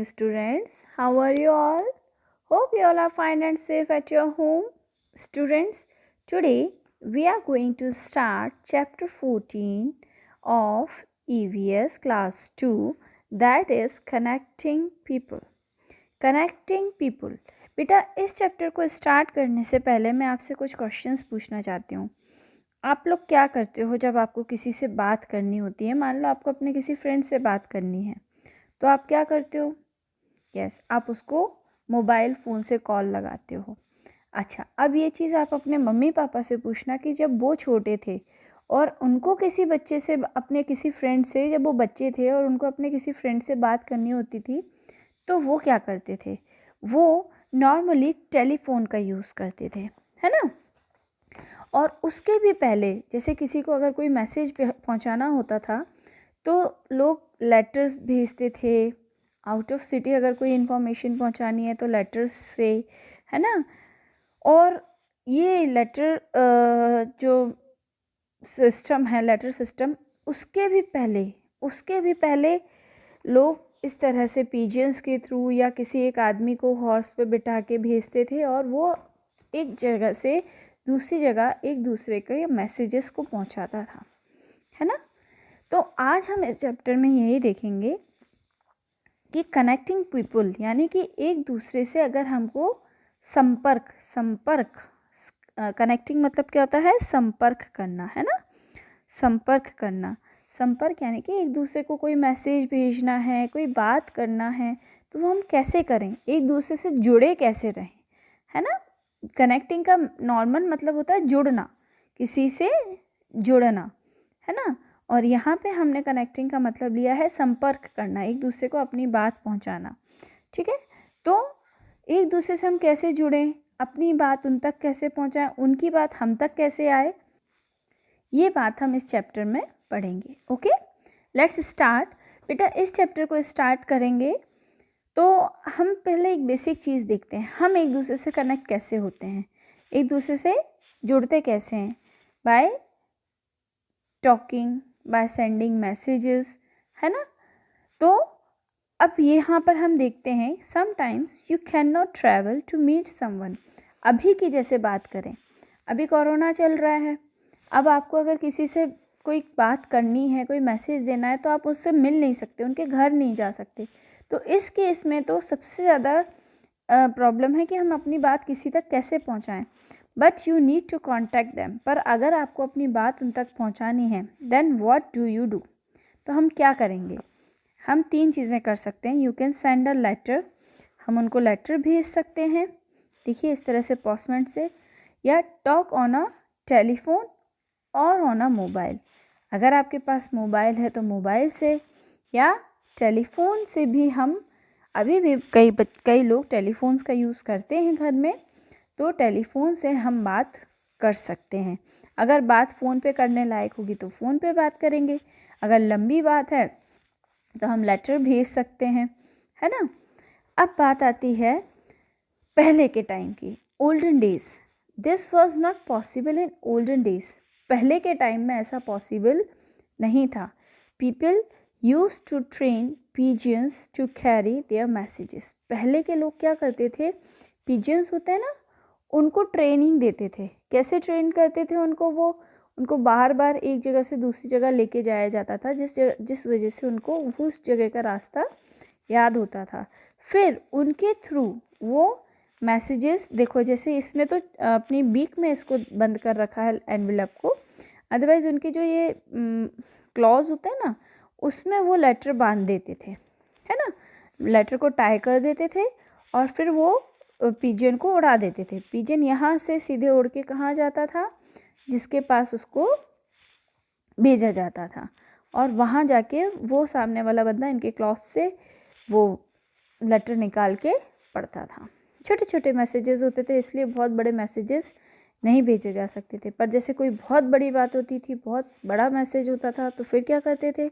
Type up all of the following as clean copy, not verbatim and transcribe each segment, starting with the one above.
Students, how are you all? Hope you all are fine and safe at your home. Students, today we are going to start chapter 14 of EVS class 2, that is connecting people. Connecting people. बेटा इस chapter को start करने से पहले मैं आपसे कुछ questions पूछना चाहती हूँ। आप लोग क्या करते हो जब आपको किसी से बात करनी होती है? मान लो आपको अपने किसी फ्रेंड से बात करनी है, तो आप क्या करते हो? आप उसको मोबाइल फ़ोन से कॉल लगाते हो। अच्छा, अब ये चीज़ आप अपने मम्मी पापा से पूछना कि जब वो छोटे थे और उनको किसी बच्चे से, अपने किसी फ्रेंड से, जब वो बच्चे थे और उनको अपने किसी फ्रेंड से बात करनी होती थी, तो वो क्या करते थे? वो नॉर्मली टेलीफोन का यूज़ करते थे, है ना। और उसके भी पहले, जैसे किसी को अगर कोई मैसेज पहुंचाना होता था तो लोग लेटर्स भेजते थे। आउट ऑफ सिटी अगर कोई इन्फॉर्मेशन पहुंचानी है तो लेटर्स से, है ना। और ये लेटर जो सिस्टम है, लेटर सिस्टम, उसके भी पहले लोग इस तरह से पिजन्स के थ्रू या किसी एक आदमी को हॉर्स पे बिठा के भेजते थे और वो एक जगह से दूसरी जगह एक दूसरे के मैसेजेस को पहुंचाता था, है ना। तो आज हम इस चैप्टर में यही देखेंगे कि कनेक्टिंग पीपल, यानी कि एक दूसरे से अगर हमको संपर्क कनेक्टिंग मतलब क्या होता है? संपर्क करना, है ना। संपर्क यानी कि एक दूसरे को कोई मैसेज भेजना है, कोई बात करना है, तो वो हम कैसे करें? एक दूसरे से जुड़े कैसे रहें, है ना। कनेक्टिंग का नॉर्मल मतलब होता है जुड़ना, किसी से जुड़ना, है ना। और यहाँ पे हमने कनेक्टिंग का मतलब लिया है संपर्क करना, एक दूसरे को अपनी बात पहुँचाना, ठीक है। तो एक दूसरे से हम कैसे जुड़ें, अपनी बात उन तक कैसे पहुँचाएं, उनकी बात हम तक कैसे आए, ये बात हम इस चैप्टर में पढ़ेंगे। Okay, let's start. बेटा इस चैप्टर को स्टार्ट करेंगे तो हम पहले एक बेसिक चीज़ देखते हैं, हम एक दूसरे से कनेक्ट कैसे होते हैं, एक दूसरे से जुड़ते कैसे हैं? By talking, by sending messages, है ना। तो अब यहाँ पर हम देखते हैं, sometimes you can not travel to meet someone. अभी की जैसे बात करें, अभी कोरोना चल रहा है, अब आपको अगर किसी से कोई बात करनी है, कोई मैसेज देना है, तो आप उससे मिल नहीं सकते, उनके घर नहीं जा सकते। तो इस केस में तो सबसे ज़्यादा प्रॉब्लम है कि हम अपनी बात किसी तक कैसे पहुँचाएँ। But you need to contact them. पर अगर आपको अपनी बात उन तक पहुँचानी है, then what do you do? तो हम क्या करेंगे? हम 3 चीज़ें कर सकते हैं। You can send a letter, हम उनको लेटर भेज सकते हैं, देखिए इस तरह से पोस्टमैन से, या टॉक ऑन अ टेलीफोन और ऑन अ मोबाइल। अगर आपके पास मोबाइल है तो मोबाइल से, या टेलीफोन से भी हम, अभी भी कई लोग टेलीफोन्स का यूज़ करते हैं घर में, तो टेलीफोन से हम बात कर सकते हैं। अगर बात फ़ोन पे करने लायक होगी तो फ़ोन पे बात करेंगे, अगर लंबी बात है तो हम लेटर भेज सकते हैं, है ना। अब बात आती है पहले के टाइम की, olden days. This was not possible in olden days. पहले के टाइम में ऐसा पॉसिबल नहीं था। People use to train pigeons to carry their messages. पहले के लोग क्या करते थे? पिजन्स होते हैं ना, उनको ट्रेनिंग देते थे। कैसे ट्रेन करते थे उनको? उनको बार बार एक जगह से दूसरी जगह लेके जाया जाता था, जिस वजह से उनको उस जगह का रास्ता याद होता था। फिर उनके थ्रू वो मैसेजेस, देखो जैसे इसने तो अपनी बीक में इसको बंद कर रखा है एनवेलप को, अदरवाइज़ उनके जो ये क्लॉज होता है ना, उसमें वो लेटर बांध देते थे, है ना। लेटर को टाई कर देते थे और फिर वो पिजन को उड़ा देते थे। पिजन यहाँ से सीधे उड़ के कहाँ जाता था? जिसके पास उसको भेजा जाता था, और वहाँ जाके वो सामने वाला बंदा इनके क्लॉथ से वो लेटर निकाल के पढ़ता था। छोटे छोटे मैसेजेस होते थे, इसलिए बहुत बड़े मैसेजेस नहीं भेजे जा सकते थे। पर जैसे कोई बहुत बड़ी बात होती थी, बहुत बड़ा मैसेज होता था, तो फिर क्या करते थे?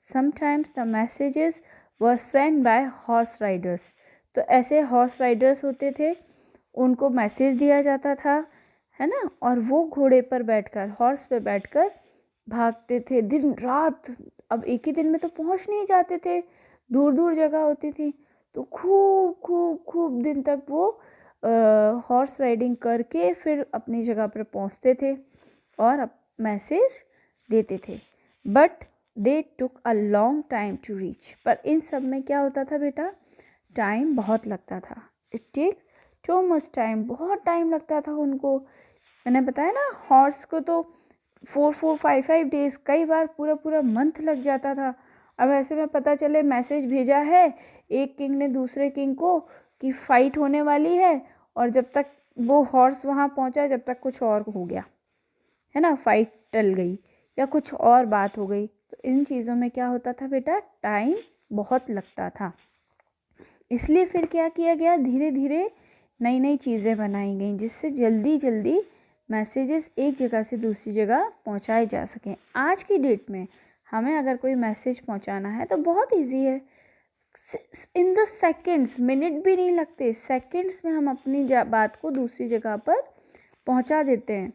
Sometimes the messages were send bye horse Riders. तो ऐसे हॉर्स राइडर्स होते थे, उनको मैसेज दिया जाता था, है ना, और वो घोड़े पर बैठकर, हॉर्स पे बैठकर भागते थे दिन रात। अब एक ही दिन में तो पहुंच नहीं जाते थे, दूर दूर जगह होती थी, तो खूब खूब खूब दिन तक वो हॉर्स राइडिंग करके फिर अपनी जगह पर पहुंचते थे और मैसेज देते थे। But they took a long time to reach. पर इन सब में क्या होता था बेटा, टाइम बहुत लगता था। It take too much time, बहुत टाइम लगता था उनको। मैंने बताया ना, हॉर्स को तो 4-5 डेज़, कई बार पूरा पूरा मंथ लग जाता था। अब ऐसे में पता चले मैसेज भेजा है एक किंग ने दूसरे किंग को कि फ़ाइट होने वाली है, और जब तक वो हॉर्स वहाँ पहुँचा जब तक कुछ और हो गया, है ना, फाइट टल गई या कुछ और बात हो गई। तो इन चीज़ों में क्या होता था बेटा, टाइम बहुत लगता था। इसलिए फिर क्या किया गया, धीरे धीरे नई नई चीज़ें बनाई गई जिससे जल्दी जल्दी मैसेजेस एक जगह से दूसरी जगह पहुंचाए जा सकें। आज की डेट में हमें अगर कोई मैसेज पहुंचाना है तो बहुत इजी है। इन द सेकेंड्स, मिनट भी नहीं लगते, सेकेंड्स में हम अपनी बात को दूसरी जगह पर पहुंचा देते हैं।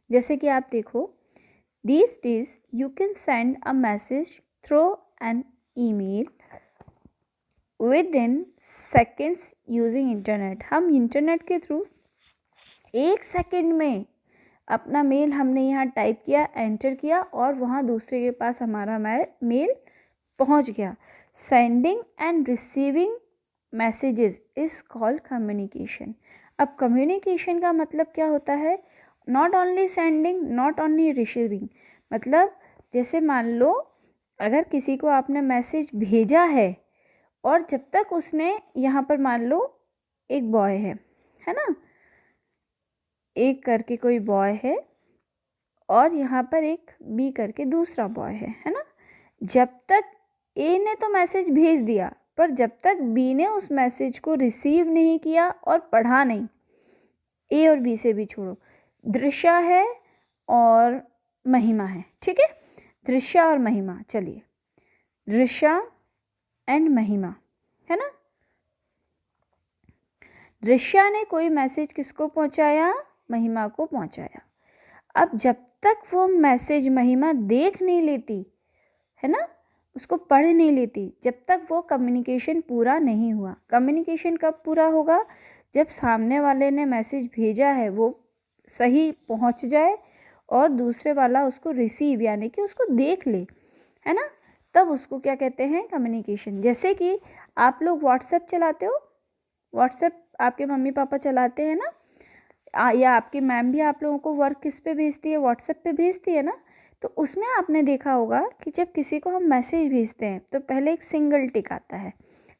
जैसे कि आप देखो, these days you can send a message through an email within seconds using internet। हम इंटरनेट के थ्रू 1 सेकेंड में अपना मेल हमने यहाँ टाइप किया, एंटर किया और वहाँ दूसरे के पास हमारा मेल पहुँच गया। Sending end receiving messages is called communication. अब कम्युनिकेशन का मतलब क्या होता है, not only sending, not only receiving. मतलब जैसे मान लो अगर किसी को आपने मैसेज भेजा है और जब तक उसने, यहाँ पर मान लो एक बॉय है ना, एक करके कोई बॉय है और यहाँ पर एक बी करके दूसरा बॉय है ना। जब तक ए ने तो मैसेज भेज दिया पर जब तक बी ने उस मैसेज को रिसीव नहीं किया और पढ़ा नहीं, ए और बी से भी छोड़ो, दृश्या है और महिमा है, ठीक है, दृश्या और महिमा, चलिए दृश्या एंड महिमा, है ना। दृश्या ने कोई मैसेज किसको पहुंचाया, महिमा को पहुंचाया। अब जब तक वो मैसेज महिमा देख नहीं लेती, है ना, उसको पढ़ नहीं लेती, जब तक वो कम्युनिकेशन पूरा नहीं हुआ। कम्युनिकेशन कब पूरा होगा, जब सामने वाले ने मैसेज भेजा है वो सही पहुंच जाए और दूसरे वाला उसको रिसीव यानी कि उसको देख ले, है ना, तब उसको क्या कहते हैं, कम्युनिकेशन। जैसे कि आप लोग व्हाट्सएप चलाते हो, व्हाट्सएप आपके मम्मी पापा चलाते हैं ना, या आपकी मैम भी आप लोगों को वर्क किस पे भेजती है, व्हाट्सएप पे भेजती है ना। तो उसमें आपने देखा होगा कि जब किसी को हम मैसेज भेजते हैं तो पहले एक सिंगल टिक आता है।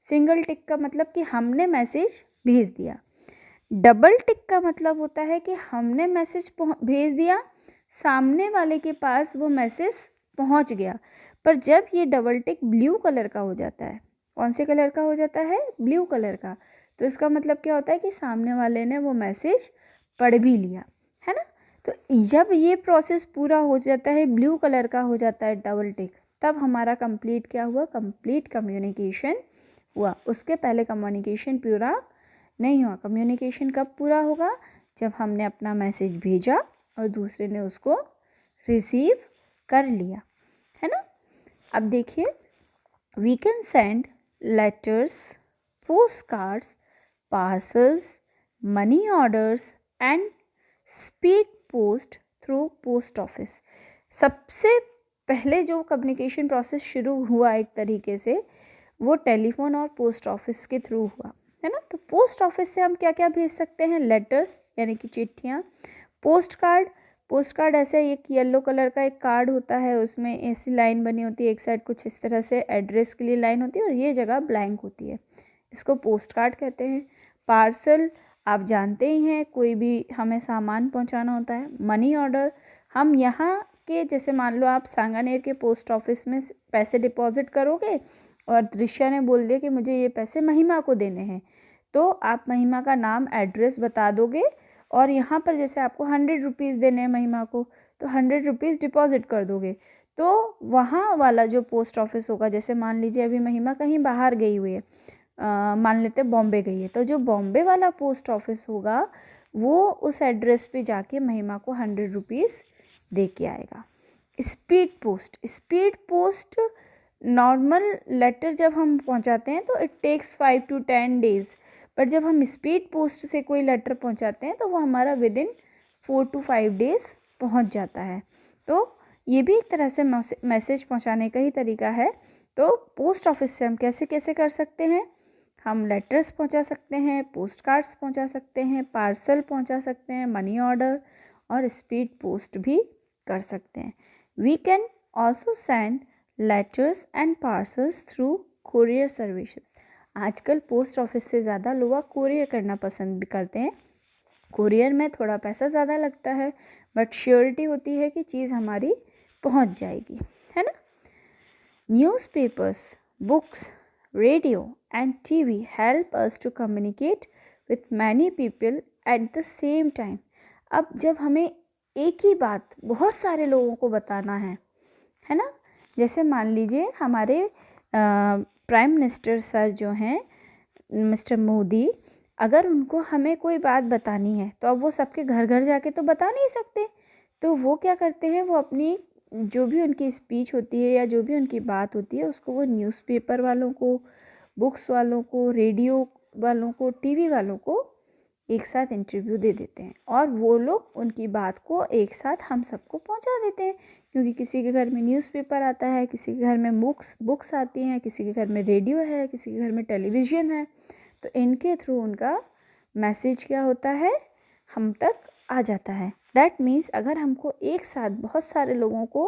सिंगल टिक का मतलब कि हमने मैसेज भेज दिया। डबल टिक का मतलब होता है कि हमने मैसेज भेज दिया, सामने वाले के पास वो मैसेज पहुंच गया। पर जब ये डबल टिक ब्लू कलर का हो जाता है, कौन से कलर का हो जाता है, ब्लू कलर का, तो इसका मतलब क्या होता है कि सामने वाले ने वो मैसेज पढ़ भी लिया, है ना। तो जब ये प्रोसेस पूरा हो जाता है, ब्लू कलर का हो जाता है डबल टिक, तब हमारा कंप्लीट क्या हुआ, कंप्लीट कम्युनिकेशन हुआ। उसके पहले कम्युनिकेशन पूरा नहीं हुआ। कम्युनिकेशन कब पूरा होगा, जब हमने अपना मैसेज भेजा और दूसरे ने उसको रिसीव कर लिया, है ना। अब देखिए, we can send letters, post cards, parcels, money orders and speed post through post office. सबसे पहले जो कम्युनिकेशन प्रोसेस शुरू हुआ एक तरीके से, वो टेलीफोन और पोस्ट ऑफिस के थ्रू हुआ, है ना। तो पोस्ट ऑफिस से हम क्या क्या भेज सकते हैं, लेटर्स यानी कि चिट्ठियाँ, पोस्ट कार्ड, पोस्ट कार्ड ऐसे एक येलो कलर का एक कार्ड होता है, उसमें ऐसी लाइन बनी होती है, एक साइड कुछ इस तरह से एड्रेस के लिए लाइन होती है और ये जगह ब्लैंक होती है, इसको पोस्ट कार्ड कहते हैं। पार्सल आप जानते ही हैं, कोई भी हमें सामान पहुंचाना होता है। मनी ऑर्डर, हम यहाँ के जैसे मान लो आप सांगानेर के पोस्ट ऑफिस में पैसे डिपॉजिट करोगे और दृश्या ने बोल दिया कि मुझे ये पैसे महिमा को देने हैं, तो आप महिमा का नाम, एड्रेस बता दोगे और यहाँ पर जैसे आपको 100 रुपीज़ देने हैं महिमा को, तो 100 रुपीज़ डिपॉजिट कर दोगे। तो वहाँ वाला जो पोस्ट ऑफिस होगा, जैसे मान लीजिए अभी महिमा कहीं बाहर गई हुई है, मान लेते बॉम्बे गई है, तो जो बॉम्बे वाला पोस्ट ऑफिस होगा वो उस एड्रेस पे जाके महिमा को 100 रुपीज़ दे के आएगा। Speed post, speed post normal letter जब हम पहुंचाते हैं तो it takes 5 to 10 days, but जब हम स्पीड पोस्ट से कोई लेटर पहुंचाते हैं तो वो हमारा विद इन 4 to 5 days पहुंच जाता है। तो ये भी एक तरह से मैसेज पहुंचाने का ही तरीका है। तो पोस्ट ऑफिस से हम कैसे कैसे कर सकते हैं, हम लेटर्स पहुंचा सकते हैं, पोस्ट कार्ड्स पहुंचा सकते हैं, पार्सल पहुंचा सकते हैं, मनी ऑर्डर और स्पीड पोस्ट भी कर सकते हैं। We can also send letters and parcels through courier services. आजकल पोस्ट ऑफिस से ज़्यादा लोग कोरियर करना पसंद भी करते हैं। कोरियर में थोड़ा पैसा ज़्यादा लगता है, बट श्योरिटी होती है कि चीज़ हमारी पहुंच जाएगी, है ना। Newspapers, books, radio and TV help us to communicate with many people at the same time. अब जब हमें एक ही बात बहुत सारे लोगों को बताना है ना, जैसे मान लीजिए हमारे प्राइम मिनिस्टर सर जो हैं मिस्टर मोदी, अगर उनको हमें कोई बात बतानी है तो अब वो सबके घर घर जाके तो बता नहीं सकते, तो वो क्या करते हैं, वो अपनी जो भी उनकी स्पीच होती है या जो भी उनकी बात होती है उसको वो न्यूज़पेपर वालों को, बुक्स वालों को, रेडियो वालों को, टीवी वालों को एक साथ इंटरव्यू दे देते हैं और वो लोग उनकी बात को एक साथ हम सबको पहुंचा देते हैं। क्योंकि किसी के घर में न्यूज़पेपर आता है, किसी के घर में बुक्स आती हैं, किसी के घर में रेडियो है, किसी के घर में टेलीविज़न है, तो इनके थ्रू उनका मैसेज क्या होता है, हम तक आ जाता है। दैट मीन्स अगर हमको एक साथ बहुत सारे लोगों को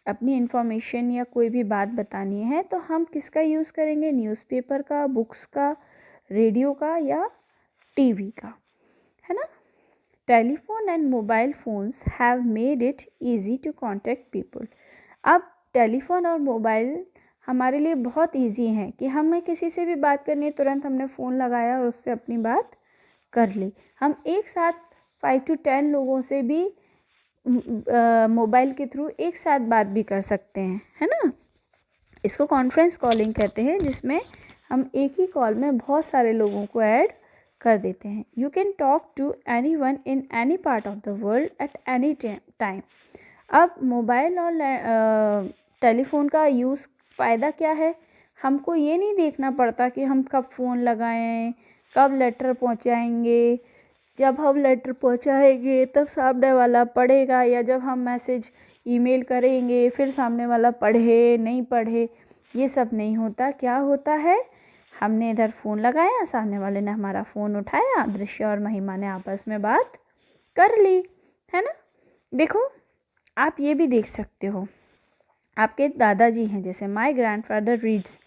अपनी इन्फॉर्मेशन या कोई भी बात बतानी है तो हम किसका यूज़ करेंगे, न्यूज़पेपर का, बुक्स का, रेडियो का या टीवी का, है ना। Telephone and mobile phones have made it easy to contact people. अब टेलीफोन और मोबाइल हमारे लिए बहुत इजी हैं कि हमें किसी से भी बात करनी है, तुरंत हमने फ़ोन लगाया और उससे अपनी बात कर ली। हम एक साथ 5 to 10 लोगों से भी मोबाइल के थ्रू एक साथ बात भी कर सकते हैं, है ना। इसको कॉन्फ्रेंस कॉलिंग कहते हैं, जिसमें हम एक ही कॉल में बहुत सारे लोगों को ऐड कर देते हैं। You can talk to anyone in any part of the world at any time. अब मोबाइल और टेलीफोन का यूज़ फ़ायदा क्या है, हमको ये नहीं देखना पड़ता कि हम कब फ़ोन लगाएं, कब लेटर पहुंचाएंगे, जब हम लेटर पहुंचाएंगे तब सामने वाला पढ़ेगा, या जब हम मैसेज ईमेल करेंगे फिर सामने वाला पढ़े नहीं पढ़े, ये सब नहीं होता। क्या होता है, हमने इधर फ़ोन लगाया, सामने वाले ने हमारा फ़ोन उठाया, दृश्य और महिमा ने आपस में बात कर ली, है ना। देखो आप ये भी देख सकते हो, आपके दादाजी हैं, जैसे my grandfather reads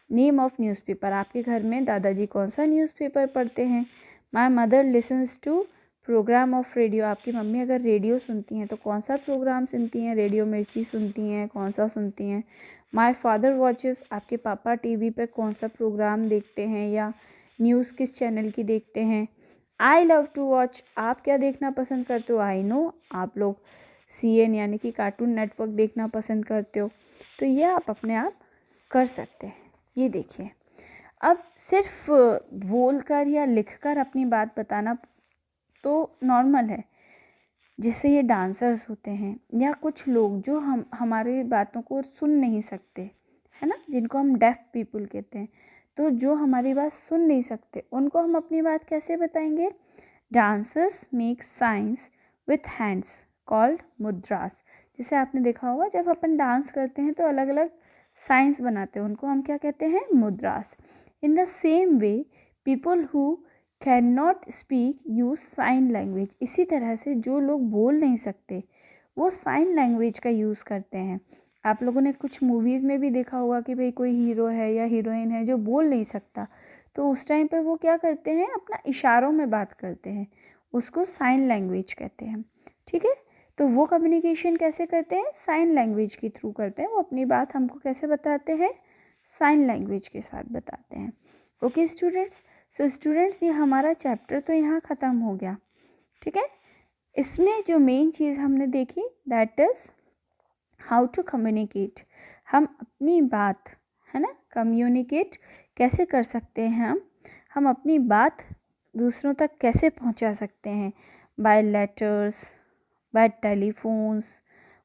name of newspaper, आपके घर में दादाजी कौन सा न्यूज़पेपर पढ़ते हैं। My mother listens to programme of radio, आपकी मम्मी अगर रेडियो सुनती हैं तो कौन सा प्रोग्राम सुनती हैं, रेडियो मिर्ची सुनती हैं, कौन सा सुनती हैं। माय फादर वॉचेस, आपके पापा टीवी पे कौन सा प्रोग्राम देखते हैं या न्यूज़ किस चैनल की देखते हैं। आई लव टू वॉच, आप क्या देखना पसंद करते हो। आई नो, आप लोग CN यानी कि कार्टून नेटवर्क देखना पसंद करते हो। तो ये आप अपने आप कर सकते हैं। ये देखिए, अब सिर्फ बोलकर या लिखकर अपनी बात बताना तो नॉर्मल है, जैसे ये डांसर्स होते हैं या कुछ लोग जो हमारी बातों को सुन नहीं सकते, है ना, जिनको हम डेफ पीपल कहते हैं, तो जो हमारी बात सुन नहीं सकते उनको हम अपनी बात कैसे बताएंगे। Dancers make signs with hands called mudras. जैसे आपने देखा होगा जब अपन डांस करते हैं तो अलग अलग साइंस बनाते हैं, उनको हम क्या कहते हैं, mudras. In the same way people who can not speak use sign language, इसी तरह से जो लोग बोल नहीं सकते वो साइन लैंग्वेज का यूज़ करते हैं। आप लोगों ने कुछ मूवीज़ में भी देखा होगा कि भाई कोई हीरो है या हीरोइन है जो बोल नहीं सकता, तो उस टाइम पे वो क्या करते हैं, अपना इशारों में बात करते हैं, उसको साइन लैंग्वेज कहते हैं। ठीक है, तो वो कम्युनिकेशन कैसे करते हैं, साइन लैंग्वेज के थ्रू करते हैं। वो अपनी बात हमको कैसे बताते हैं, साइन लैंग्वेज के साथ बताते हैं। ओके स्टूडेंट्स, सो स्टूडेंट्स ये हमारा चैप्टर तो यहाँ ख़त्म हो गया। ठीक है, इसमें जो मेन चीज़ हमने देखी that is how to communicate, हम अपनी बात, है ना, कम्युनिकेट कैसे कर सकते हैं, हम अपनी बात दूसरों तक कैसे पहुंचा सकते हैं, by letters, by telephones,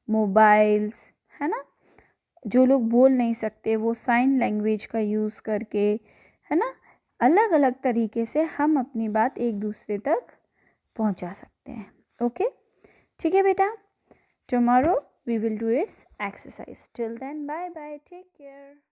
mobiles, है ना, जो लोग बोल नहीं सकते वो साइन लैंग्वेज का यूज़ करके, है ना, अलग अलग तरीके से हम अपनी बात एक दूसरे तक पहुंचा सकते हैं। ओके, ठीक है बेटा, tomorrow we will do its exercise. Till then bye bye, take care.